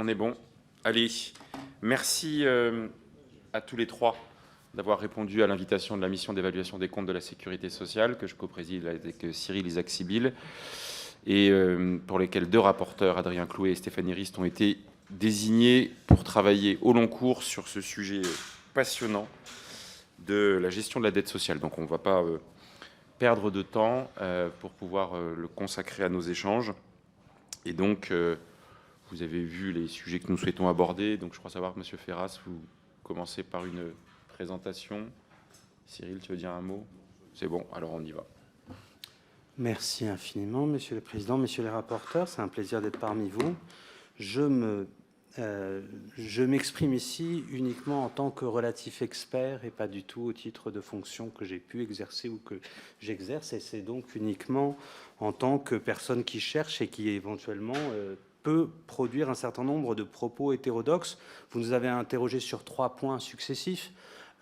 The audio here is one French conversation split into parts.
On est bon. Allez, merci à tous les trois d'avoir répondu à l'invitation de la mission d'évaluation des comptes de la sécurité sociale que je co-préside avec Cyril Isaac-Sibylle et pour lesquels deux rapporteurs, Adrien Clouet et Stéphanie Rist, ont été désignés pour travailler au long cours sur ce sujet passionnant de la gestion de la dette sociale. Donc on ne va pas perdre de temps pour pouvoir le consacrer à nos échanges. Et donc, vous avez vu les sujets que nous souhaitons aborder. Donc je crois savoir, Monsieur Ferras, vous commencez par une présentation. Cyril, tu veux dire un mot? C'est bon, alors on y va. Merci infiniment, Monsieur le Président, Messieurs les rapporteurs. C'est un plaisir d'être parmi vous. Je m'exprime ici uniquement en tant que relatif expert et pas du tout au titre de fonction que j'ai pu exercer ou que j'exerce. Et c'est donc uniquement en tant que personne qui cherche et qui éventuellement peut produire un certain nombre de propos hétérodoxes. Vous nous avez interrogé sur 3 points successifs.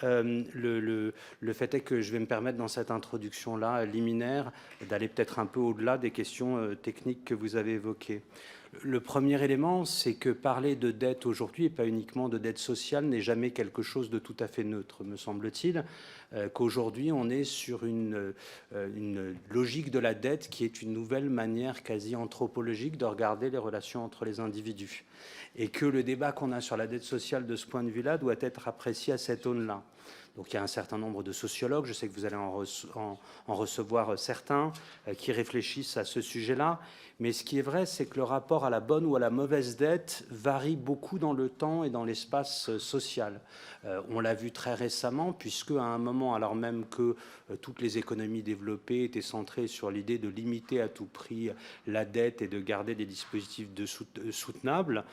Le fait est que je vais me permettre dans cette introduction-là liminaire d'aller peut-être un peu au-delà des questions techniques que vous avez évoquées. Le premier élément, c'est que parler de dette aujourd'hui, et pas uniquement de dette sociale, n'est jamais quelque chose de tout à fait neutre, me semble-t-il, qu'aujourd'hui on est sur une logique de la dette qui est une nouvelle manière quasi anthropologique de regarder les relations entre les individus. Et que le débat qu'on a sur la dette sociale de ce point de vue-là doit être apprécié à cette aune-là. Donc il y a un certain nombre de sociologues, je sais que vous allez en recevoir certains, qui réfléchissent à ce sujet-là. Mais ce qui est vrai, c'est que le rapport à la bonne ou à la mauvaise dette varie beaucoup dans le temps et dans l'espace social. On l'a vu très récemment, puisque à un moment, alors même que toutes les économies développées étaient centrées sur l'idée de limiter à tout prix la dette et de garder des dispositifs soutenables,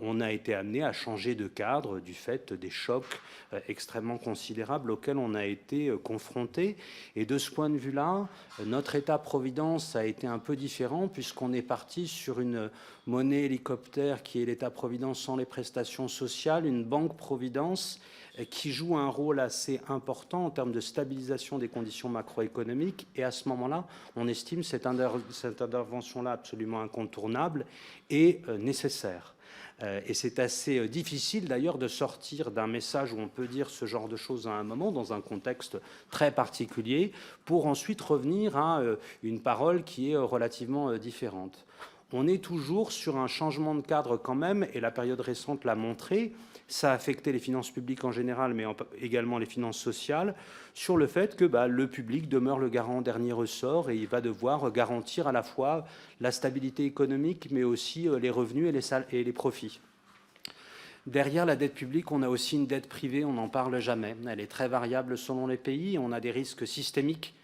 on a été amené à changer de cadre du fait des chocs extrêmement considérables auxquels on a été confronté. Et de ce point de vue-là, notre État-providence a été un peu différent, puisqu'on est parti sur une monnaie hélicoptère qui est l'État-providence sans les prestations sociales, une banque-providence qui joue un rôle assez important en termes de stabilisation des conditions macroéconomiques. Et à ce moment-là, on estime cette intervention-là absolument incontournable et nécessaire. Et c'est assez difficile d'ailleurs de sortir d'un message où on peut dire ce genre de choses à un moment, dans un contexte très particulier, pour ensuite revenir à une parole qui est relativement différente. On est toujours sur un changement de cadre quand même, et la période récente l'a montré. Ça a affecté les finances publiques en général, mais également les finances sociales, sur le fait que le public demeure le garant en dernier ressort et il va devoir garantir à la fois la stabilité économique, mais aussi les revenus et les profits. Derrière la dette publique, on a aussi une dette privée, on n'en parle jamais. Elle est très variable selon les pays, on a des risques systémiques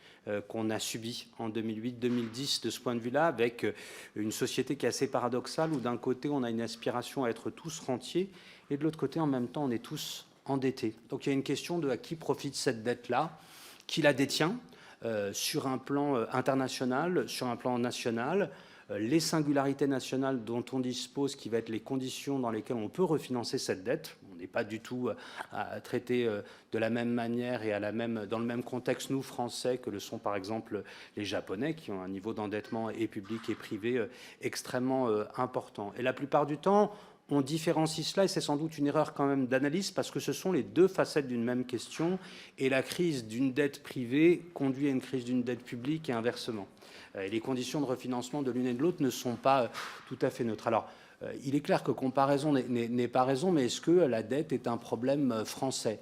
qu'on a subi en 2008-2010 de ce point de vue-là, avec une société qui est assez paradoxale, où d'un côté, on a une aspiration à être tous rentiers, et de l'autre côté, en même temps, on est tous endettés. Donc il y a une question de à qui profite cette dette-là, qui la détient sur un plan international, sur un plan national, les singularités nationales dont on dispose, qui va être les conditions dans lesquelles on peut refinancer cette dette. On n'est pas du tout à traiter de la même manière et dans le même contexte, nous, Français, que le sont par exemple les Japonais, qui ont un niveau d'endettement et public et privé extrêmement important. Et la plupart du temps, on différencie cela, et c'est sans doute une erreur quand même d'analyse, parce que ce sont les deux facettes d'une même question, et la crise d'une dette privée conduit à une crise d'une dette publique et inversement. Et les conditions de refinancement de l'une et de l'autre ne sont pas tout à fait neutres. Alors, il est clair que comparaison n'est pas raison, mais est-ce que la dette est un problème français ?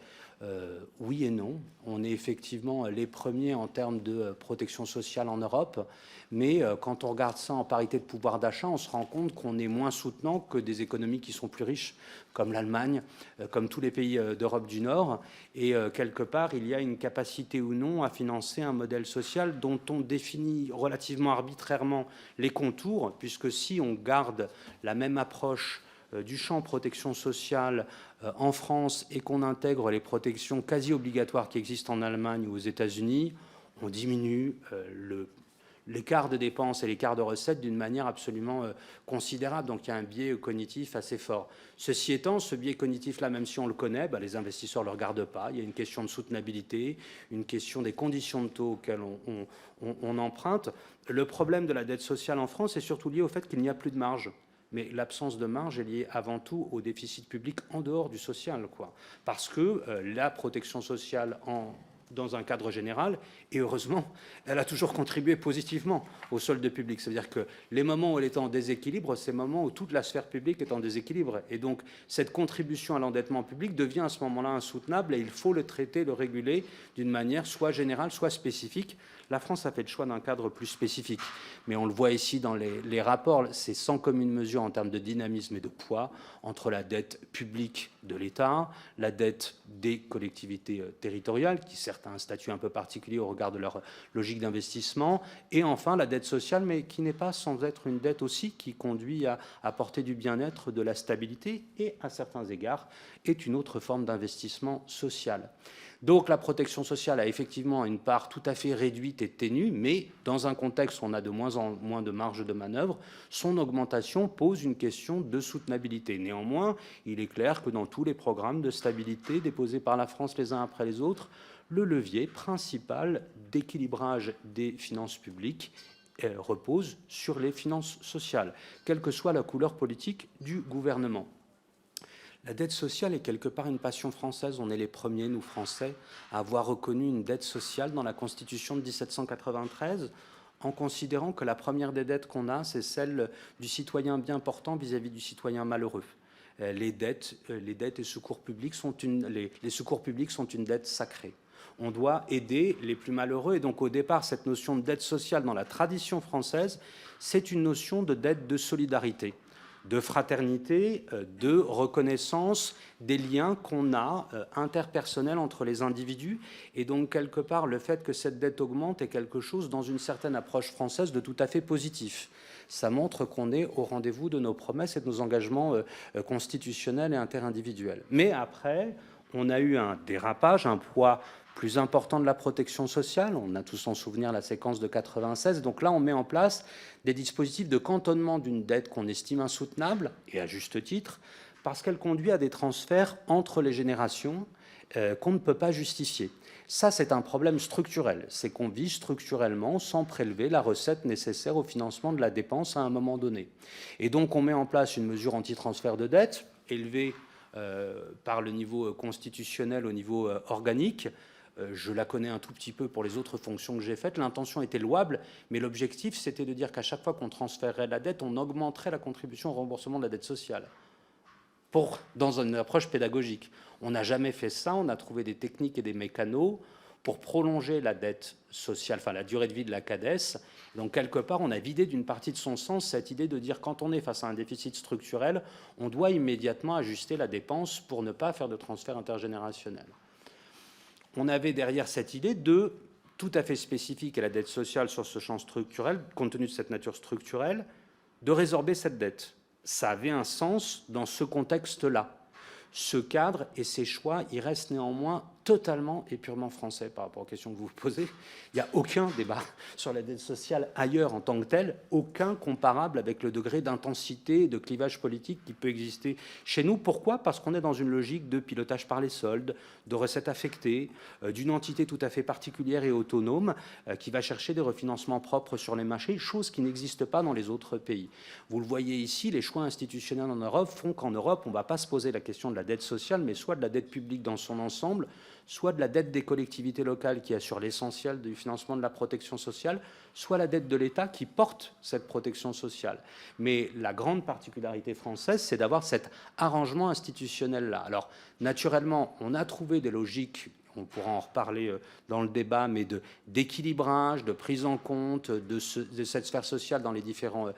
Oui et non. On est effectivement les premiers en termes de protection sociale en Europe, mais quand on regarde ça en parité de pouvoir d'achat, on se rend compte qu'on est moins soutenant que des économies qui sont plus riches, comme l'Allemagne, comme tous les pays d'Europe du Nord. Et quelque part, il y a une capacité ou non à financer un modèle social dont on définit relativement arbitrairement les contours, puisque si on garde la même approche du champ protection sociale en France et qu'on intègre les protections quasi obligatoires qui existent en Allemagne ou aux États-Unis, on diminue l'écart de dépenses et l'écart de recettes d'une manière absolument considérable. Donc il y a un biais cognitif assez fort. Ceci étant, ce biais cognitif-là, même si on le connaît, les investisseurs ne le regardent pas. Il y a une question de soutenabilité, une question des conditions de taux auxquelles on emprunte. Le problème de la dette sociale en France est surtout lié au fait qu'il n'y a plus de marge. mais l'absence de marge est liée avant tout au déficit public en dehors du social, quoi. Parce que la protection sociale dans un cadre général, et heureusement, elle a toujours contribué positivement au solde public. C'est-à-dire que les moments où elle est en déséquilibre, c'est les moments où toute la sphère publique est en déséquilibre. Et donc, cette contribution à l'endettement public devient à ce moment-là insoutenable et il faut le traiter, le réguler d'une manière soit générale, soit spécifique. La France a fait le choix d'un cadre plus spécifique. Mais on le voit ici dans les rapports, c'est sans commune mesure en termes de dynamisme et de poids entre la dette publique de l'État, la dette des collectivités territoriales, qui certes a un statut un peu particulier au regard de leur logique d'investissement, et enfin la dette sociale, mais qui n'est pas sans être une dette aussi qui conduit à apporter du bien-être, de la stabilité, et à certains égards est une autre forme d'investissement social. Donc la protection sociale a effectivement une part tout à fait réduite et ténue, mais dans un contexte où on a de moins en moins de marge de manœuvre, son augmentation pose une question de soutenabilité. Néanmoins, il est clair que dans tous les programmes de stabilité déposés par la France les uns après les autres, le levier principal d'équilibrage des finances publiques repose sur les finances sociales, quelle que soit la couleur politique du gouvernement. La dette sociale est quelque part une passion française. On est les premiers, nous Français, à avoir reconnu une dette sociale dans la Constitution de 1793, en considérant que la première des dettes qu'on a, c'est celle du citoyen bien portant vis-à-vis du citoyen malheureux. Les dettes et secours publics les secours publics sont une dette sacrée. On doit aider les plus malheureux. Et donc, au départ, cette notion de dette sociale dans la tradition française, c'est une notion de dette de solidarité, de fraternité, de reconnaissance des liens qu'on a interpersonnels entre les individus. Et donc, quelque part, le fait que cette dette augmente est quelque chose, dans une certaine approche française, de tout à fait positif. Ça montre qu'on est au rendez-vous de nos promesses et de nos engagements constitutionnels et interindividuels. Mais après, on a eu un dérapage, un poids plus important de la protection sociale. On a tous en souvenir la séquence de 96. Donc là, on met en place des dispositifs de cantonnement d'une dette qu'on estime insoutenable, et à juste titre, parce qu'elle conduit à des transferts entre les générations qu'on ne peut pas justifier. Ça, c'est un problème structurel. C'est qu'on vit structurellement sans prélever la recette nécessaire au financement de la dépense à un moment donné. Et donc, on met en place une mesure anti-transfert de dette, élevée par le niveau constitutionnel au niveau organique. Je la connais un tout petit peu pour les autres fonctions que j'ai faites. L'intention était louable, mais l'objectif, c'était de dire qu'à chaque fois qu'on transférerait la dette, on augmenterait la contribution au remboursement de la dette sociale, dans une approche pédagogique. On n'a jamais fait ça. On a trouvé des techniques et des mécanos pour prolonger la dette sociale, enfin la durée de vie de la CADES. Donc, quelque part, on a vidé d'une partie de son sens cette idée de dire quand on est face à un déficit structurel, on doit immédiatement ajuster la dépense pour ne pas faire de transfert intergénérationnel. On avait derrière cette idée tout à fait spécifique à la dette sociale sur ce champ structurel, compte tenu de cette nature structurelle, de résorber cette dette. Ça avait un sens dans ce contexte-là. Ce cadre et ces choix, ils restent néanmoins totalement et purement français par rapport aux questions que vous posez. Il n'y a aucun débat sur la dette sociale ailleurs en tant que telle, aucun comparable avec le degré d'intensité et de clivage politique qui peut exister chez nous. Pourquoi ? Parce qu'on est dans une logique de pilotage par les soldes, de recettes affectées, d'une entité tout à fait particulière et autonome qui va chercher des refinancements propres sur les marchés, chose qui n'existe pas dans les autres pays. Vous le voyez ici, les choix institutionnels en Europe font qu'en Europe, on ne va pas se poser la question de la dette sociale, mais soit de la dette publique dans son ensemble, soit de la dette des collectivités locales qui assure l'essentiel du financement de la protection sociale, soit la dette de l'État qui porte cette protection sociale. Mais la grande particularité française, c'est d'avoir cet arrangement institutionnel-là. Alors, naturellement, on a trouvé des logiques, on pourra en reparler dans le débat, mais d'équilibrage, de prise en compte de cette sphère sociale dans les différents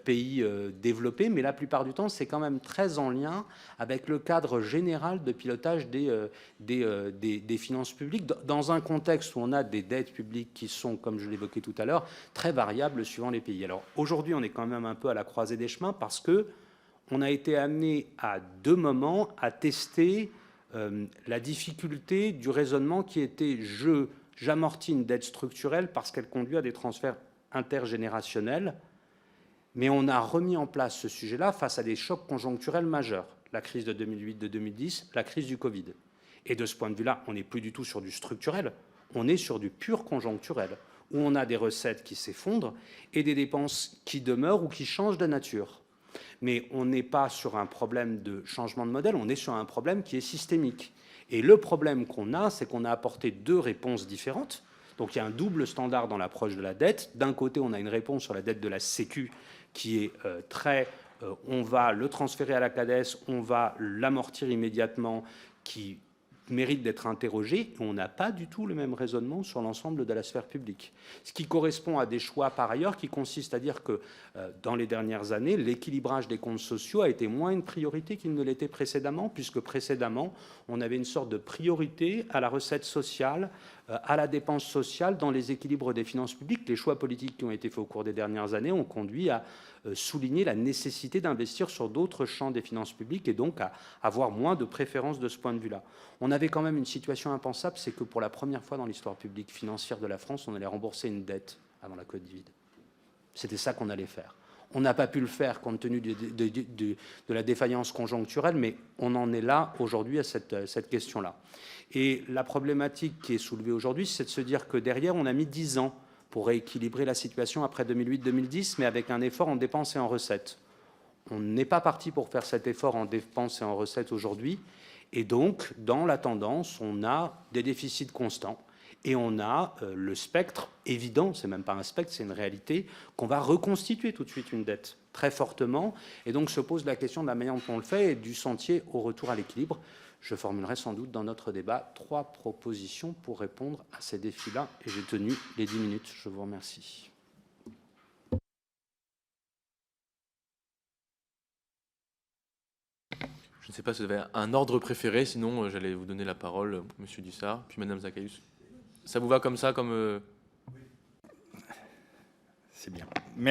pays développés. Mais la plupart du temps, c'est quand même très en lien avec le cadre général de pilotage des finances publiques, dans un contexte où on a des dettes publiques qui sont, comme je l'évoquais tout à l'heure, très variables suivant les pays. Alors aujourd'hui, on est quand même un peu à la croisée des chemins parce qu'on a été amené à deux moments à tester la difficulté du raisonnement qui était j'amortis une dette structurelle parce qu'elle conduit à des transferts intergénérationnels, mais on a remis en place ce sujet-là face à des chocs conjoncturels majeurs, la crise de 2008, de 2010, la crise du Covid. Et de ce point de vue-là, on n'est plus du tout sur du structurel, on est sur du pur conjoncturel, où on a des recettes qui s'effondrent et des dépenses qui demeurent ou qui changent de nature. Mais on n'est pas sur un problème de changement de modèle, on est sur un problème qui est systémique. Et le problème qu'on a, c'est qu'on a apporté deux réponses différentes. Donc il y a un double standard dans l'approche de la dette. D'un côté, on a une réponse sur la dette de la Sécu qui est on va le transférer à la CADES, on va l'amortir immédiatement, qui mérite d'être interrogé. On n'a pas du tout le même raisonnement sur l'ensemble de la sphère publique. Ce qui correspond à des choix par ailleurs qui consistent à dire que dans les dernières années, l'équilibrage des comptes sociaux a été moins une priorité qu'il ne l'était précédemment, puisque précédemment, on avait une sorte de priorité à la recette sociale, à la dépense sociale dans les équilibres des finances publiques. Les choix politiques qui ont été faits au cours des dernières années ont conduit à souligner la nécessité d'investir sur d'autres champs des finances publiques et donc à avoir moins de préférences de ce point de vue-là. On avait quand même une situation impensable, c'est que pour la première fois dans l'histoire publique financière de la France, on allait rembourser une dette avant la Covid. C'était ça qu'on allait faire. On n'a pas pu le faire compte tenu de la défaillance conjoncturelle, mais on en est là aujourd'hui à cette question-là. Et la problématique qui est soulevée aujourd'hui, c'est de se dire que derrière, on a mis 10 ans pour rééquilibrer la situation après 2008-2010, mais avec un effort en dépenses et en recettes. On n'est pas parti pour faire cet effort en dépenses et en recettes aujourd'hui, et donc, dans la tendance, on a des déficits constants, et on a le spectre évident, c'est même pas un spectre, c'est une réalité, qu'on va reconstituer tout de suite une dette très fortement, et donc se pose la question de la manière dont on le fait et du sentier au retour à l'équilibre. Je formulerai sans doute dans notre débat 3 propositions pour répondre à ces défis-là, et j'ai tenu les 10 minutes. Je vous remercie. Je ne sais pas si vous avez un ordre préféré, sinon j'allais vous donner la parole, Monsieur Dussart, puis Madame Zacharius. Ça vous va comme ça, comme... C'est bien.